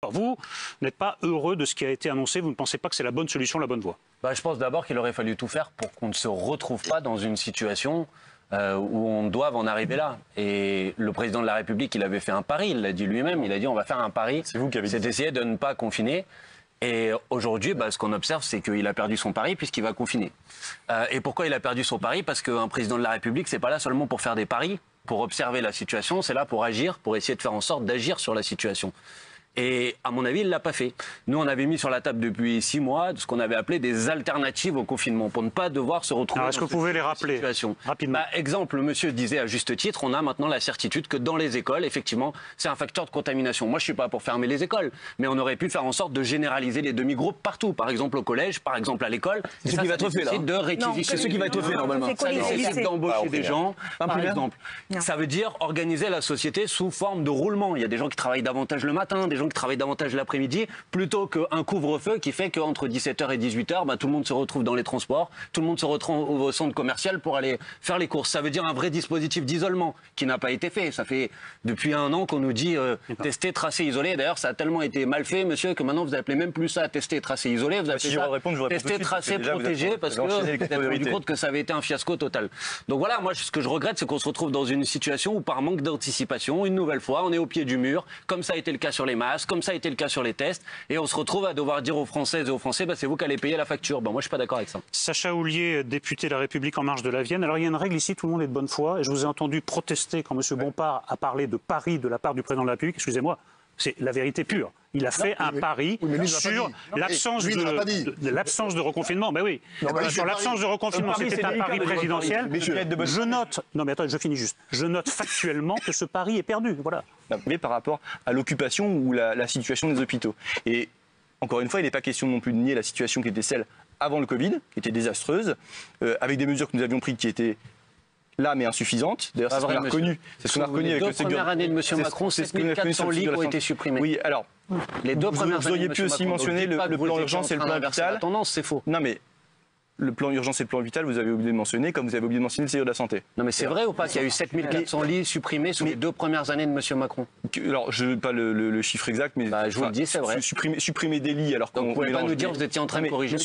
Alors vous n'êtes pas heureux de ce qui a été annoncé, vous ne pensez pas que c'est la bonne solution, la bonne voie? Je pense d'abord qu'il aurait fallu tout faire pour qu'on ne se retrouve pas dans une situation où on doive en arriver là. Et le président de la République, il avait fait un pari, il l'a dit lui-même, il a dit on va faire un pari, c'est d'essayer de ne pas confiner. Et aujourd'hui, ce qu'on observe, c'est qu'il a perdu son pari puisqu'il va confiner. Et pourquoi il a perdu son pari? Parce qu'un président de la République, c'est pas là seulement pour faire des paris, pour observer la situation, c'est là pour agir, pour essayer de faire en sorte d'agir sur la situation. Et à mon avis, il ne l'a pas fait. Nous, on avait mis sur la table depuis 6 mois ce qu'on avait appelé des alternatives au confinement, pour ne pas devoir se retrouver dans cette situation. Est-ce que vous pouvez les rappeler rapidement? Exemple, le monsieur disait à juste titre, on a maintenant la certitude que dans les écoles, effectivement, c'est un facteur de contamination. Moi, je ne suis pas pour fermer les écoles, mais on aurait pu faire en sorte de généraliser les demi-groupes partout. Par exemple au collège, par exemple à l'école. C'est ce qui va être fait là. C'est ce qui va être fait normalement. Ça nécessite d'embaucher des gens, par exemple. Ça veut dire organiser la société sous forme de roulement. Il y a des gens qui travaillent davantage le matin, des gens qui travaillent davantage l'après-midi, plutôt qu'un couvre-feu qui fait qu'entre 17h et 18h, tout le monde se retrouve dans les transports, tout le monde se retrouve au centre commercial pour aller faire les courses. Ça veut dire un vrai dispositif d'isolement qui n'a pas été fait. Ça fait depuis 1 an qu'on nous dit tester, tracer, isoler. D'ailleurs, ça a tellement été mal fait, monsieur, que maintenant vous appelez même plus ça tester, tracer, isoler. Vous appelez ça tester, tracer, protéger, parce que vous êtes rendu compte que ça avait été un fiasco total. Donc voilà, moi, ce que je regrette, c'est qu'on se retrouve dans une situation où, par manque d'anticipation, une nouvelle fois, on est au pied du mur, comme ça a été le cas sur les masques, comme ça a été le cas sur les tests, et on se retrouve à devoir dire aux Françaises et aux Français, c'est vous qui allez payer la facture. Moi, je suis pas d'accord avec ça. Sacha Houlié, député de La République En Marche de la Vienne. Alors, il y a une règle ici, tout le monde est de bonne foi, et je vous ai entendu protester quand M. Bompard a parlé de pari de la part du président de la République. Excusez-moi, c'est la vérité pure. Il a fait un pari sur l'absence de reconfinement. Ben oui, sur l'absence de reconfinement, c'était un pari présidentiel. Je note, non mais attends, je finis juste. Je note factuellement que ce pari est perdu. Voilà. Mais par rapport à l'occupation ou la situation des hôpitaux. Et encore une fois, il n'est pas question non plus de nier la situation qui était celle avant le Covid, qui était désastreuse, avec des mesures que nous avions prises qui étaient là, mais insuffisantes. D'ailleurs, c'est ce qu'on a reconnu. C'est ce qu'on a reconnu avec le Ségur. Les 2 premières années de M. Macron, 7400 lits ont été supprimés. Oui, alors, les 2 premières vous auriez pu aussi mentionner le plan urgence et le plan vital. La tendance, c'est faux. Non, mais le plan urgence et le plan vital, vous avez oublié de mentionner, comme vous avez oublié de mentionner le Ségur de la santé. Non, mais c'est vrai ou pas qu'il y a eu 7400 lits supprimés sur les 2 premières années de M. Macron? Alors, je n'ai pas le chiffre exact, mais je vous le dis, c'est vrai. Supprimer des lits alors qu'on... Donc, vous ne pouvez pas nous dire que vous étiez en train de corriger.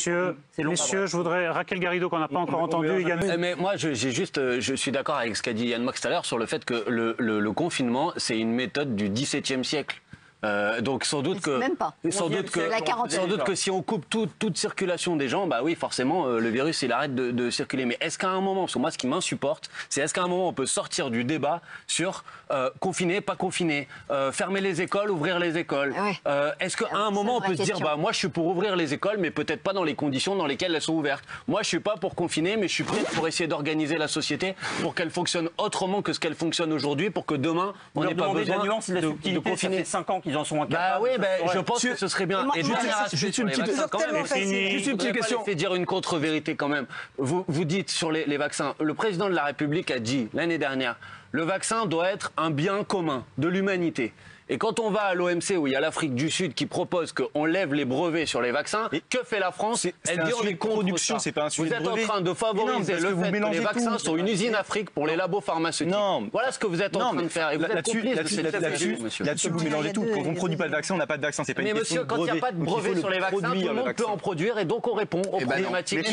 Messieurs, je voudrais... Raquel Garrido, qu'on n'a pas encore entendu. Mais moi, je suis d'accord avec ce qu'a dit Yann Mox tout à l'heure sur le fait que le confinement, c'est une méthode du XVIIe siècle. Donc sans doute que si on coupe toute circulation des gens, oui forcément le virus il arrête de circuler. Mais est-ce qu'à un moment, parce que moi ce qui m'insupporte, c'est est-ce qu'à un moment on peut sortir du débat sur confiner, pas confiner, fermer les écoles, ouvrir les écoles. Est-ce qu'à un moment on peut se dire moi je suis pour ouvrir les écoles, mais peut-être pas dans les conditions dans lesquelles elles sont ouvertes. Moi je suis pas pour confiner, mais je suis peut-être pour essayer d'organiser la société pour qu'elle fonctionne autrement que ce qu'elle fonctionne aujourd'hui, pour que demain on n'ait pas besoin de confiner. Ça fait 5 ans qu'ils en sont incapables. Je pense que ce serait bien. Et juste une petite question. Fait dire une contre-vérité quand même. Vous dites sur les vaccins, le président de la République a dit l'année dernière, le vaccin doit être un bien commun de l'humanité. Et quand on va à l'OMC où il y a l'Afrique du Sud qui propose qu'on lève les brevets sur les vaccins, que fait la France? Elle dit on est contre ça. Vous êtes en train de favoriser le fait que les vaccins sont une usine Afrique pour les labos pharmaceutiques. Voilà ce que vous êtes en train de faire. Et vous êtes complice de cette stratégie, monsieur. Là-dessus, vous mélangez tout. Quand on ne produit pas de vaccin, on n'a pas de vaccin. C'est pas une question de brevet. Mais monsieur, quand il n'y a pas de brevet sur les vaccins, tout le monde peut en produire et donc on répond aux problématiques.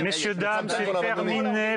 Messieurs, dames, c'est terminé.